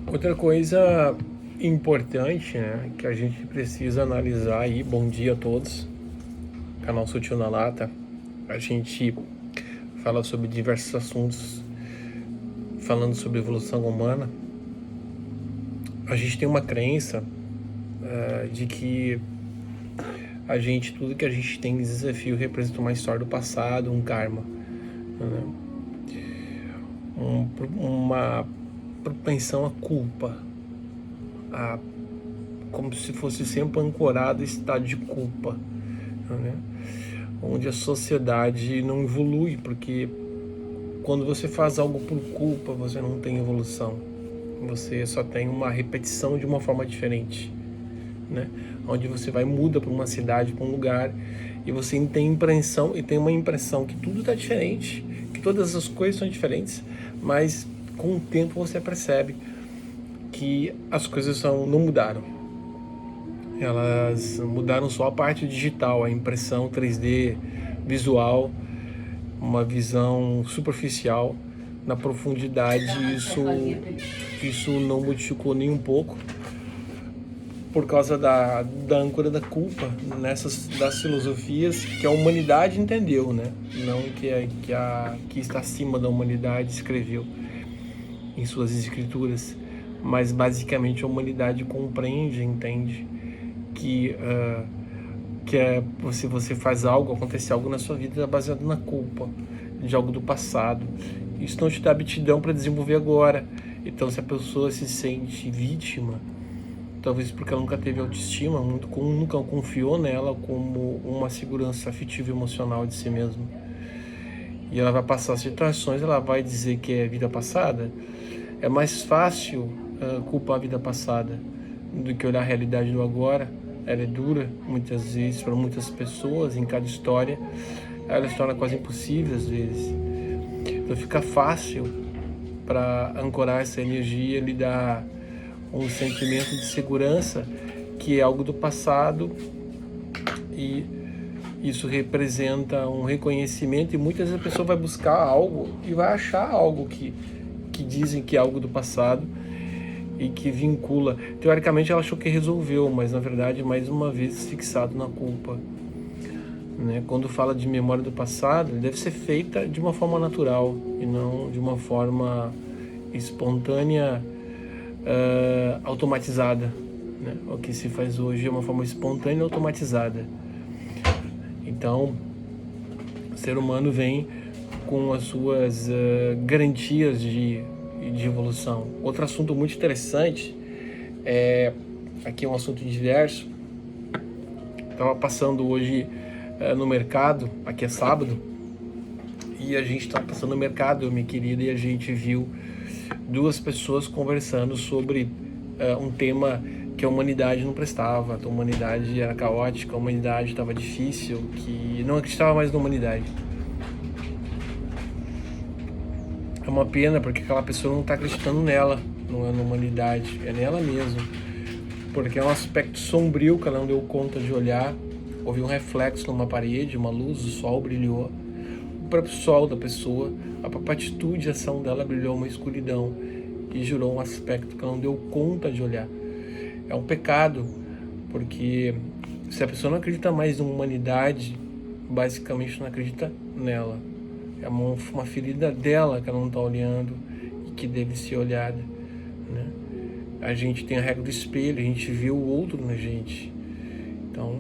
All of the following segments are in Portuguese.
Outra coisa importante, né, que a gente precisa analisar aí, bom dia a todos, canal Sutil na Lata, a gente fala sobre diversos assuntos, falando sobre evolução humana. A gente tem uma crença de que tudo que a gente tem de desafio representa uma história do passado, um karma, né? Uma propensão à culpa, como se fosse sempre ancorado em estado de culpa, né? Onde a sociedade não evolui, porque quando você faz algo por culpa, você não tem evolução, você só tem uma repetição de uma forma diferente, né? Onde você vai, muda para uma cidade, para um lugar, e você tem uma impressão que tudo está diferente, que todas as coisas são diferentes, mas com o tempo você percebe que as coisas não mudaram. Elas mudaram só a parte digital, a impressão 3D, visual, uma visão superficial. Na profundidade, isso não modificou nem um pouco, por causa da âncora da culpa das filosofias que a humanidade entendeu, né? Não que está acima da humanidade escreveu em suas escrituras, mas basicamente a humanidade compreende, entende que se você faz algo, acontece algo na sua vida baseado na culpa de algo do passado. Isso não te dá aptidão para desenvolver agora. Então, se a pessoa se sente vítima, talvez porque ela nunca teve autoestima, nunca confiou nela como uma segurança afetiva e emocional de si mesma, e ela vai passar situações, ela vai dizer que é vida passada. É mais fácil culpar a vida passada do que olhar a realidade do agora. Ela é dura, muitas vezes, para muitas pessoas, em cada história. Ela se torna quase impossível, às vezes. Então fica fácil para ancorar essa energia, lhe dar um sentimento de segurança, que é algo do passado, e isso representa um reconhecimento, e muitas vezes a pessoa vai buscar algo e vai achar algo que dizem que é algo do passado e que vincula. Teoricamente ela achou que resolveu, mas na verdade mais uma vez fixado na culpa, né? Quando fala de memória do passado, deve ser feita de uma forma natural e não de uma forma espontânea, automatizada, né? O que se faz hoje é uma forma espontânea e automatizada. Então o ser humano vem com as suas garantias de evolução. Outro assunto muito interessante, aqui é um assunto diverso. Estava passando hoje no mercado, aqui é sábado, e a gente estava passando no mercado, eu, minha querida, e a gente viu duas pessoas conversando sobre um tema que a humanidade não prestava, a humanidade era caótica, a humanidade estava difícil, que não acreditava mais na humanidade. É uma pena, porque aquela pessoa não está acreditando nela, não é na humanidade, é nela mesma. Porque é um aspecto sombrio que ela não deu conta de olhar. Houve um reflexo numa parede, uma luz, o sol brilhou. O próprio sol da pessoa, a própria atitude e ação dela brilhou uma escuridão e gerou um aspecto que ela não deu conta de olhar. É um pecado, porque se a pessoa não acredita mais na humanidade, basicamente não acredita nela. É uma ferida dela que ela não está olhando e que deve ser olhada, né? A gente tem a regra do espelho, a gente vê o outro na gente. Então,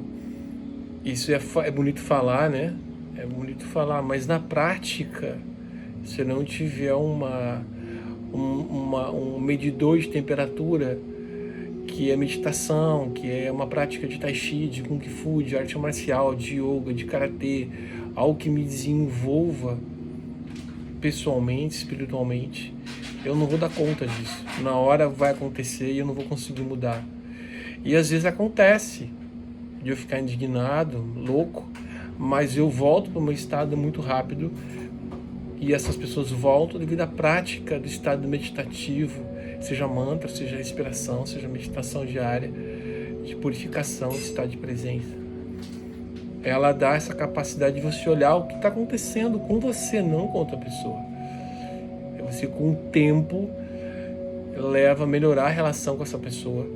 isso é bonito falar, né? É bonito falar, mas na prática, se não tiver um medidor de temperatura, que é meditação, que é uma prática de tai chi, de kung fu, de arte marcial, de yoga, de karatê, algo que me desenvolva pessoalmente, espiritualmente, eu não vou dar conta disso. Na hora vai acontecer e eu não vou conseguir mudar. E às vezes acontece de eu ficar indignado, louco, mas eu volto para o meu estado muito rápido, e essas pessoas voltam devido à prática do estado meditativo, seja mantra, seja respiração, seja meditação diária, de purificação, de estado de presença. Ela dá essa capacidade de você olhar o que está acontecendo com você, não com outra pessoa. Você, com o tempo, leva a melhorar a relação com essa pessoa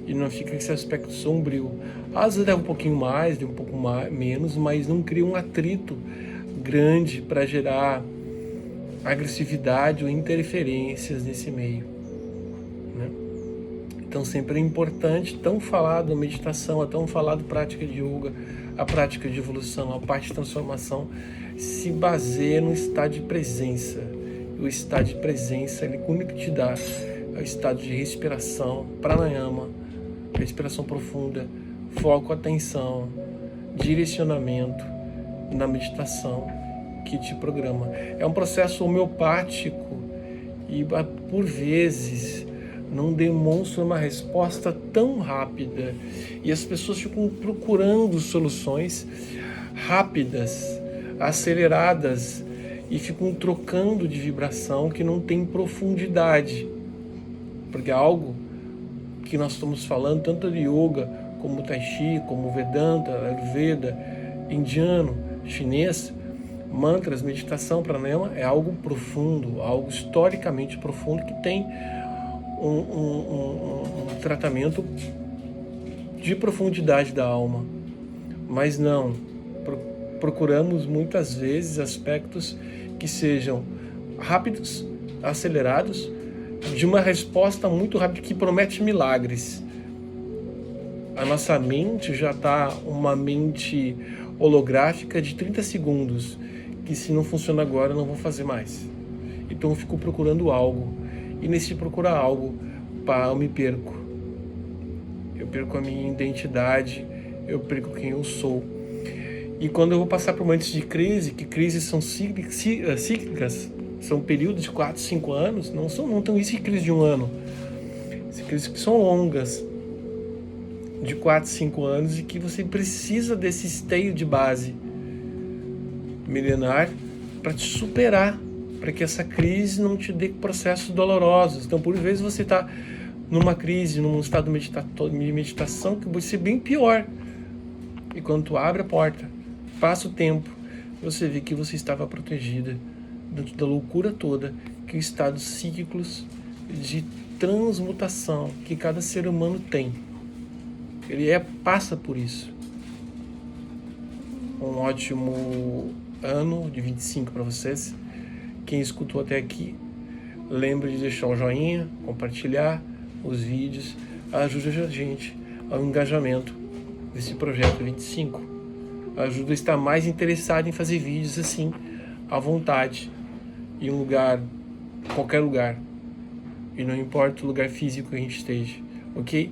e não fica esse aspecto sombrio. Às vezes leva um pouquinho mais, um pouco menos, mas não cria um atrito grande para gerar agressividade ou interferências nesse meio, né? Então sempre é importante, tão falado meditação, tão falado prática de yoga, a prática de evolução, a parte de transformação, se baseia no estado de presença. O estado de presença, ele único que te dá é o estado de respiração, pranayama, respiração profunda, foco, atenção, direcionamento na meditação que te programa. É um processo homeopático e, por vezes, não demonstra uma resposta tão rápida. E as pessoas ficam procurando soluções rápidas, aceleradas, e ficam trocando de vibração que não tem profundidade. Porque é algo que nós estamos falando, tanto de yoga, como Tai Chi, como Vedanta, Ayurveda, indiano, chinês, mantras, meditação, pranayama, é algo profundo, algo historicamente profundo que tem um tratamento de profundidade da alma. Mas não, procuramos muitas vezes aspectos que sejam rápidos, acelerados, de uma resposta muito rápida que promete milagres. A nossa mente já está uma mente holográfica de 30 segundos, que se não funciona agora, não vou fazer mais. Então eu fico procurando algo, e nesse procurar algo, eu me perco. Eu perco a minha identidade, eu perco quem eu sou. E quando eu vou passar por momentos de crise, que crises são cíclicas, são períodos de 4, 5 anos, não tem isso em crise de um ano. Crises que são longas, de 4, 5 anos, e que você precisa desse esteio de base milenar para te superar, para que essa crise não te dê processos dolorosos. Então, por vezes, você está numa crise, num estado de meditação que vai ser bem pior. E quando tu abre a porta, passa o tempo, você vê que você estava protegida dentro da loucura toda, que os estados cíclicos de transmutação que cada ser humano tem. Ele passa por isso. Um ótimo ano de 25 para vocês. Quem escutou até aqui, lembre de deixar um joinha, compartilhar os vídeos, ajude a gente ao engajamento desse projeto 25. Ajuda a estar mais interessado em fazer vídeos assim, à vontade, em um lugar, qualquer lugar, e não importa o lugar físico que a gente esteja, ok?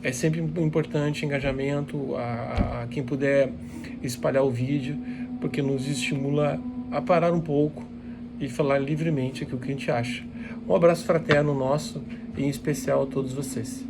É sempre importante engajamento, a quem puder espalhar o vídeo, porque nos estimula a parar um pouco e falar livremente aquilo que a gente acha. Um abraço fraterno nosso, e em especial a todos vocês.